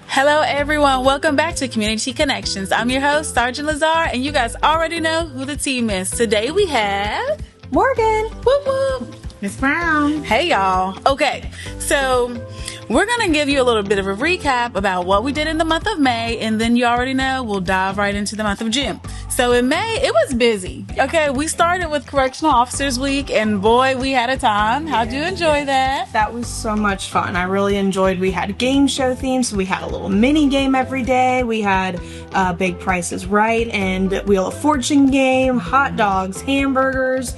Hello everyone, welcome back to Community Connections. I'm your host, Sergeant Lazar, and you guys already know who the team is. Today we have Morgan. Whoop whoop. Miss Brown. Hey y'all. Okay, so we're going to give you a little bit of a recap about what we did in the month of May, and then you already know we'll dive right into the month of June. So in May, it was busy. Okay, we started with Correctional Officers Week, and boy, we had a time. How'd you enjoy that? That was so much fun. I really enjoyed. We had game show themes. So we had a little mini game every day. We had Big Price is Right and Wheel of Fortune game, hot dogs, hamburgers.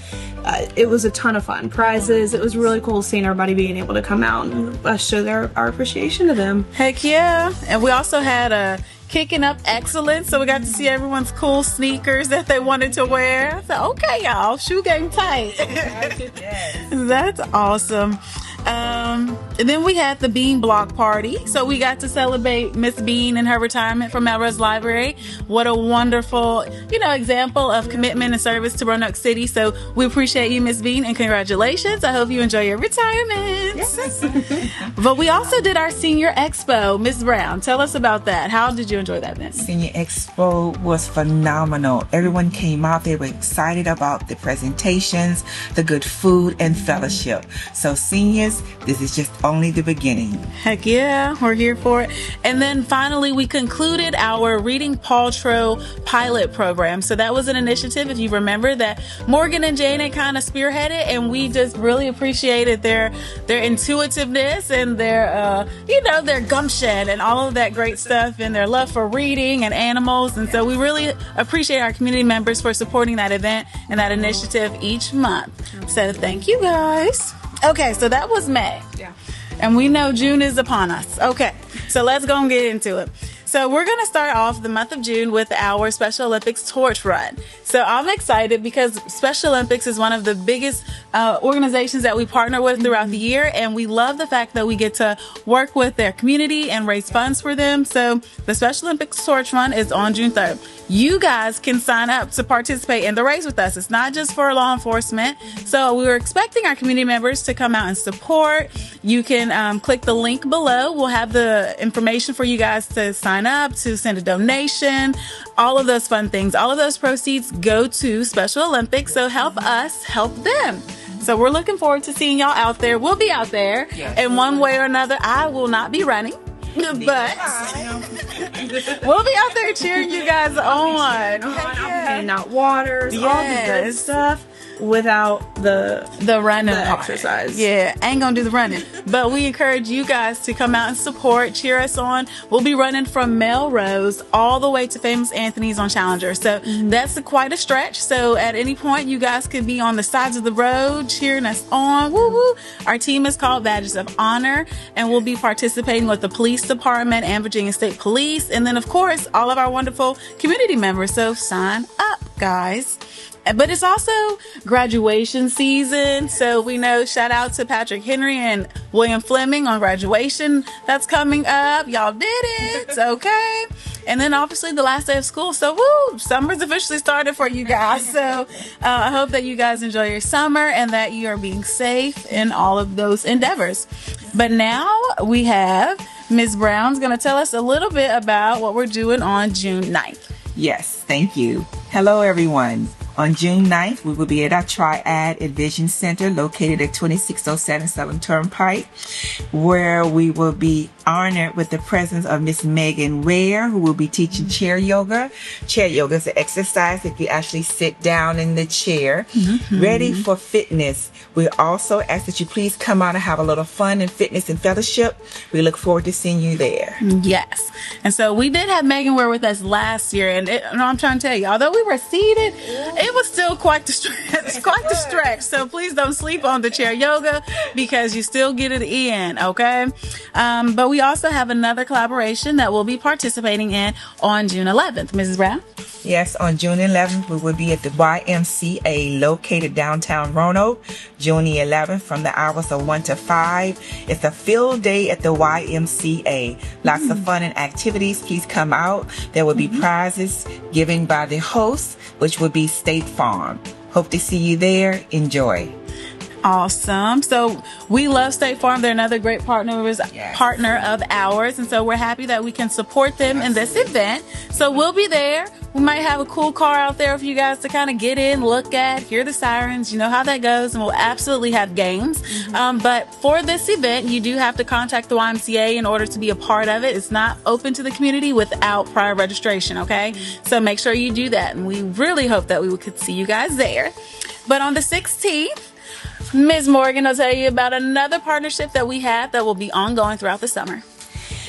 It was a ton of fun. Prizes. It was really cool seeing everybody being able to come out and show our appreciation to them. Heck yeah. And we also had a Kicking Up Excellence, so we got to see everyone's cool sneakers that they wanted to wear. So, okay, y'all, shoe game tight. Yes. That's awesome. And then we had the Bean Block Party. So we got to celebrate Miss Bean and her retirement from Melrose Library. What a wonderful, example of commitment and service to Roanoke City. So we appreciate you, Miss Bean, and congratulations. I hope you enjoy your retirement. Yes. But we also did our Senior Expo. Miss Brown, tell us about that. How did you enjoy that, Miss? Senior Expo was phenomenal. Everyone came out. They were excited about the presentations, the good food, and fellowship. So seniors, this is just only the beginning. Heck yeah, we're here for it. And then finally, we concluded our Reading Paw Troll pilot program. So that was an initiative, if you remember, that Morgan and Janet kind of spearheaded, and we just really appreciated their intuitiveness and their gumption and all of that great stuff, and their love for reading and animals. And so we really appreciate our community members for supporting that event and that initiative each month. So thank you guys. Okay, so that was May. Yeah. And we know June is upon us. Okay, so let's go and get into it. So we're going to start off the month of June with our Special Olympics torch run. So I'm excited because Special Olympics is one of the biggest organizations that we partner with throughout the year, and we love the fact that we get to work with their community and raise funds for them. So the Special Olympics torch run is on June 3rd. You guys can sign up to participate in the race with us. It's not just for law enforcement. So we were expecting our community members to come out and support. You can click the link below. We'll have the information for you guys to sign up, to send a donation, all of those fun things. All of those proceeds go to Special Olympics. So help us help them. So we're looking forward to seeing y'all out there. We'll be out there in one way or another. I will not be running, but we'll be out there cheering you guys on. Handing out waters, all the good stuff, without the running part. exercise. Yeah, ain't gonna do the running. But we encourage you guys to come out and support, cheer us on. We'll be running from Melrose all the way to Famous Anthony's on Challenger. So that's quite a stretch. So at any point, you guys could be on the sides of the road cheering us on. Woo woo. Our team is called Badges of Honor, and we'll be participating with the police department and Virginia State Police. And then, of course, all of our wonderful community members. So sign up, guys. But it's also graduation season. So we know, shout out to Patrick Henry and William Fleming on graduation that's coming up. Y'all did it. Okay. And then obviously the last day of school. So woo, summer's officially started for you guys. So I hope that you guys enjoy your summer and that you are being safe in all of those endeavors. But now we have Ms. Brown's going to tell us a little bit about what we're doing on June 9th. Yes, thank you. Hello, everyone. On June 9th, we will be at our Triad Envision Center located at 2607 Southern Turnpike, where we will be honored with the presence of Miss Megan Ware, who will be teaching chair yoga. Chair yoga is an exercise that you actually sit down in the chair, ready for fitness. We also ask that you please come out and have a little fun and fitness and fellowship. We look forward to seeing you there. Yes. And so we did have Megan Ware with us last year, and I'm trying to tell you, although we were seated, it was still quite the stretch. So please don't sleep on the chair yoga because you still get it in, okay? But we also have another collaboration that we'll be participating in on June 11th. Mrs. Brown? Yes, on June 11th, we will be at the YMCA located downtown Roanoke, June the 11th from the hours of 1 to 5. It's a field day at the YMCA. Lots of fun and activities. Please come out. There will be prizes given by the host, which will be State Farm. Hope to see you there. Enjoy. Awesome. So we love State Farm. They're another great partner of ours. And so we're happy that we can support them in this event. So we'll be there. We might have a cool car out there for you guys to kind of get in, look at, hear the sirens. You know how that goes. And we'll absolutely have games. But for this event, you do have to contact the YMCA in order to be a part of it. It's not open to the community without prior registration. Okay. So make sure you do that. And we really hope that we could see you guys there. But on the 16th, Ms. Morgan will tell you about another partnership that we have that will be ongoing throughout the summer.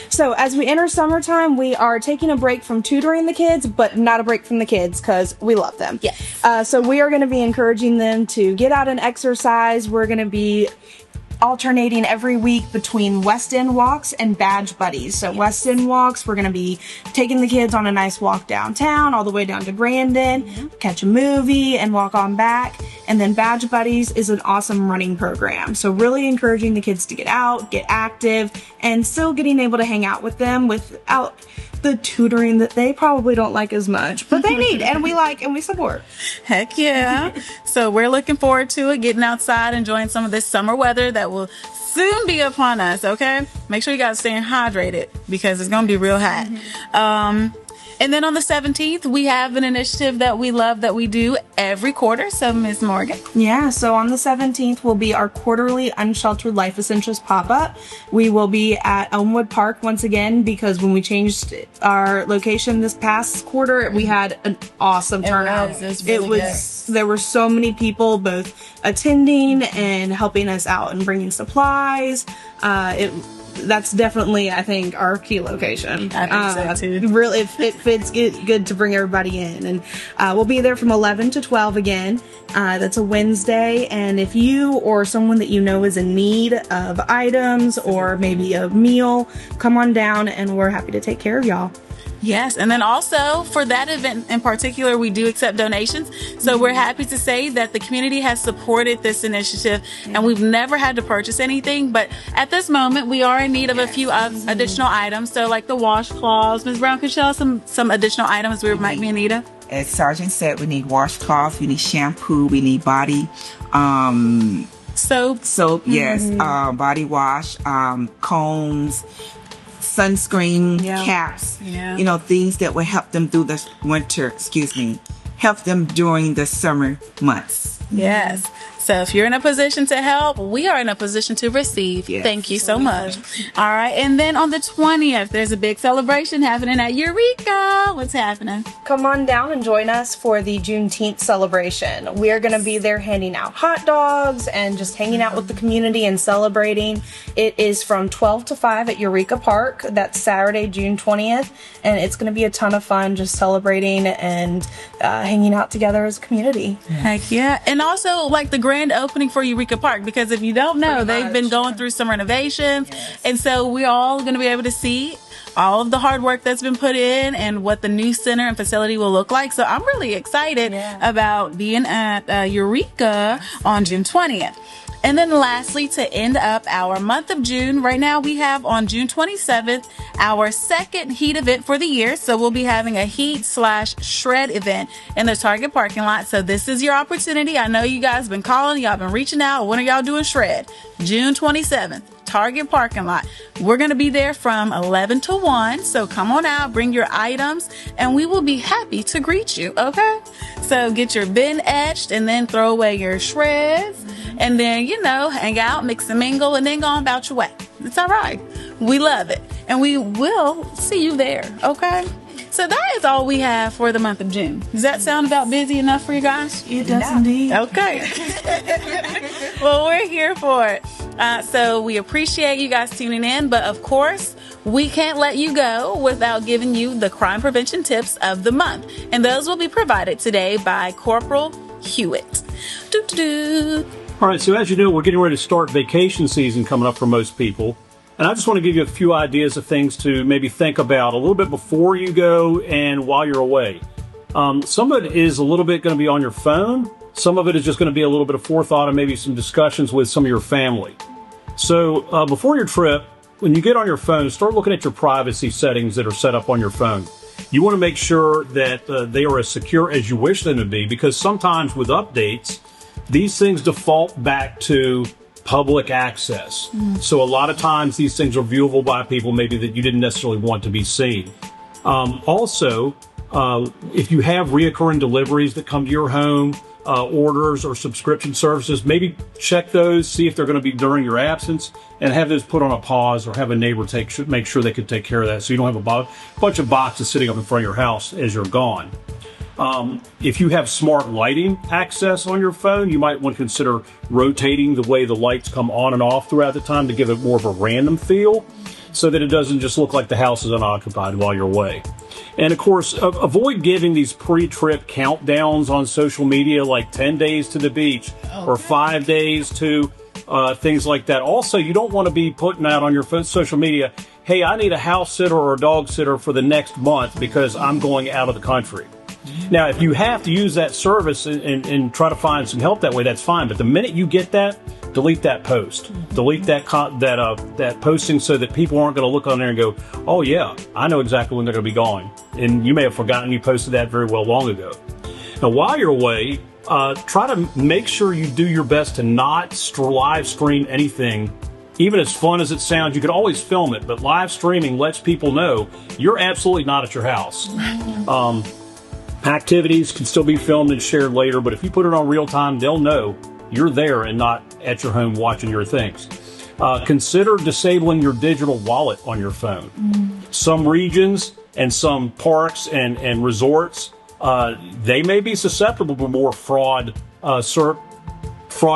So as we enter summertime, we are taking a break from tutoring the kids, but not a break from the kids because we love them. Yes. So we are going to be encouraging them to get out and exercise. We're going to be alternating every week between West End walks and Badge Buddies. So West End walks, we're going to be taking the kids on a nice walk downtown, all the way down to Grandin, catch a movie and walk on back. And then Badge Buddies is an awesome running program. So really encouraging the kids to get out, get active, and still getting able to hang out with them without the tutoring that they probably don't like as much, but they need, and we like, and we support. Heck yeah. So we're looking forward to it, getting outside, enjoying some of this summer weather that will soon be upon us, okay? Make sure you guys stay hydrated because it's going to be real hot. And then on the 17th, we have an initiative that we love that we do every quarter. So, Ms. Morgan. Yeah, so on the 17th will be our quarterly Unsheltered Life Essentials pop-up. We will be at Elmwood Park once again because when we changed our location this past quarter, we had an awesome turnout. There were so many people both attending and helping us out and bringing supplies. That's definitely, I think, our key location. I think so too. Really, it fits good to bring everybody in. And we'll be there from 11 to 12 again. That's a Wednesday. And if you or someone that you know is in need of items or maybe a meal, come on down and we're happy to take care of y'all. Yes, and then also for that event in particular, we do accept donations. So we're happy to say that the community has supported this initiative and we've never had to purchase anything. But at this moment, we are in need of a few additional items. So like the washcloths. Ms. Brown, could you show us some additional items we might be in need of? As Sergeant said, we need washcloths, we need shampoo, we need body soap, yes, body wash, combs, sunscreen, caps, things that will help them through the winter, help them during the summer months. Yes. So if you're in a position to help, we are in a position to receive. Yes. Thank you so much. All right. And then on the 20th, there's a big celebration happening at Eureka. What's happening? Come on down and join us for the Juneteenth celebration. We are going to be there handing out hot dogs and just hanging out with the community and celebrating. It is from 12 to 5 at Eureka Park. That's Saturday, June 20th. And it's going to be a ton of fun just celebrating and hanging out together as a community. Heck yeah. And also like the grand opening for Eureka Park, because if you don't know, they've been going through some renovations. Yes. And so we're all going to be able to see all of the hard work that's been put in and what the new center and facility will look like. So I'm really excited about being at Eureka on June 20th. And then lastly, to end up our month of June, right now we have on June 27th, our second heat event for the year. So we'll be having a heat/shred event in the Target parking lot. So this is your opportunity. I know you guys been calling, y'all been reaching out. When are y'all doing shred? June 27th, Target parking lot. We're going to be there from 11 to 1. So come on out, bring your items, and we will be happy to greet you. Okay. So get your bin etched and then throw away your shreds. And then, hang out, mix and mingle, and then go on about your way. It's all right. We love it. And we will see you there, okay? So that is all we have for the month of June. Does that sound about busy enough for you guys? It does indeed. Okay. Well, we're here for it. So we appreciate you guys tuning in. But, of course, we can't let you go without giving you the crime prevention tips of the month. And those will be provided today by Corporal Hewitt. Doo-doo-doo. All right, so as you know, we're getting ready to start vacation season coming up for most people. And I just want to give you a few ideas of things to maybe think about a little bit before you go and while you're away. Some of it is a little bit going to be on your phone. Some of it is just going to be a little bit of forethought and maybe some discussions with some of your family. So before your trip, when you get on your phone, start looking at your privacy settings that are set up on your phone. you want to make sure that they are as secure as you wish them to be, because sometimes with updates, these things default back to public access. So a lot of times these things are viewable by people maybe that you didn't necessarily want to be seen. Also, if you have reoccurring deliveries that come to your home, orders or subscription services, maybe check those, see if they're going to be during your absence, and have those put on a pause, or have a neighbor make sure they can take care of that, so you don't have a bunch of boxes sitting up in front of your house as you're gone. If you have smart lighting access on your phone, you might want to consider rotating the way the lights come on and off throughout the time to give it more of a random feel, so that it doesn't just look like the house is unoccupied while you're away. And of course, avoid giving these pre-trip countdowns on social media, like 10 days to the beach or 5 days to things like that. Also, you don't want to be putting out on your social media, hey, I need a house sitter or a dog sitter for the next month because I'm going out of the country. Now, if you have to use that service and try to find some help that way, that's fine. But the minute you get that, delete that post. Delete that posting, so that people aren't going to look on there and go, oh yeah, I know exactly when they're going to be gone. And you may have forgotten you posted that very well long ago. Now, while you're away, try to make sure you do your best to not live stream anything. Even as fun as it sounds, you can always film it, but live streaming lets people know you're absolutely not at your house. Activities can still be filmed and shared later, but if you put it on real time, they'll know you're there and not at your home watching your things. Consider disabling your digital wallet on your phone. Some regions and some parks and resorts, they may be susceptible to more fraud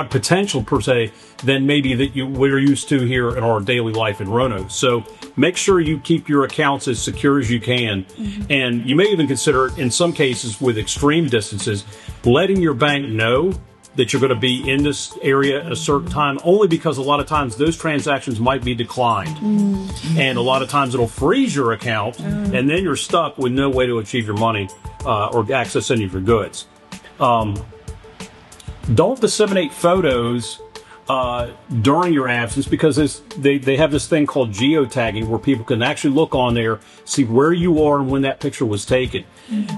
potential per se than maybe that we're used to here in our daily life in Roanoke. So make sure you keep your accounts as secure as you can. And you may even consider, in some cases with extreme distances, letting your bank know that you're going to be in this area at a certain time, only because a lot of times those transactions might be declined. And a lot of times it'll freeze your account, and then you're stuck with no way to achieve your money or access any of your goods. Don't disseminate photos during your absence, because they have this thing called geotagging, where people can actually look on there, see where you are and when that picture was taken.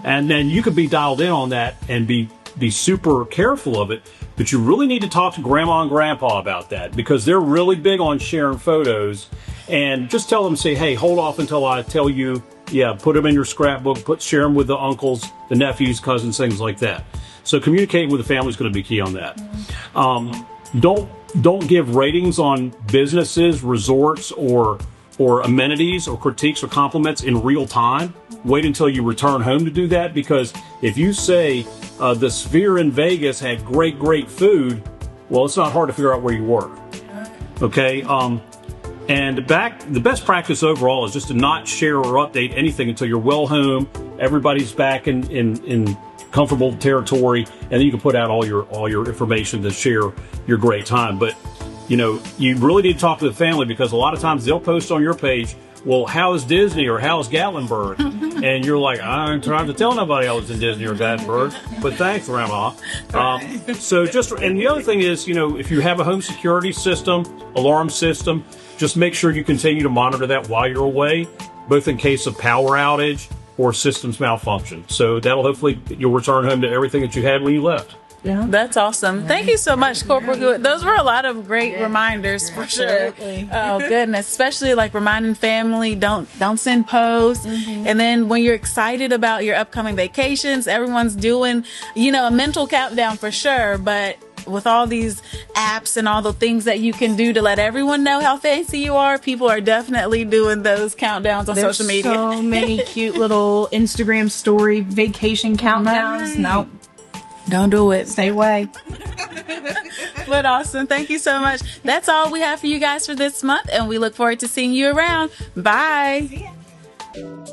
And then you could be dialed in on that and be super careful of it, but you really need to talk to grandma and grandpa about that, because they're really big on sharing photos. And just tell them, say, hey, hold off until I tell you, put them in your scrapbook, share them with the uncles, the nephews, cousins, things like that. So communicating with the family is going to be key on that. Don't give ratings on businesses, resorts, or amenities, or critiques or compliments in real time. Wait until you return home to do that, because if you say the Sphere in Vegas had great food, well, it's not hard to figure out where you were. Okay. And the best practice overall is just to not share or update anything until you're well home, everybody's back in comfortable territory, and then you can put out all your information to share your great time. But you really need to talk to the family, because a lot of times they'll post on your page, well, how's Disney or how's Gatlinburg? And you're like, I ain't trying to tell nobody I was in Disney or Gatlinburg, but thanks, Grandma. And the other thing is, if you have a home security system, alarm system, just make sure you continue to monitor that while you're away, both in case of power outage or systems malfunction. So that'll hopefully, you'll return home to everything that you had when you left. Yeah, that's awesome. Thank you so much, Corporal Hewitt. Those were a lot of great reminders for sure. Oh goodness, especially like reminding family, don't send posts. And then when you're excited about your upcoming vacations, everyone's doing, a mental countdown for sure. But with all these apps and all the things that you can do to let everyone know how fancy you are, people are definitely doing those countdowns on social media. So many cute little Instagram story vacation countdowns. Nope. Don't do it. Stay away. But awesome. Thank you so much. That's all we have for you guys for this month, and we look forward to seeing you around. Bye. See ya.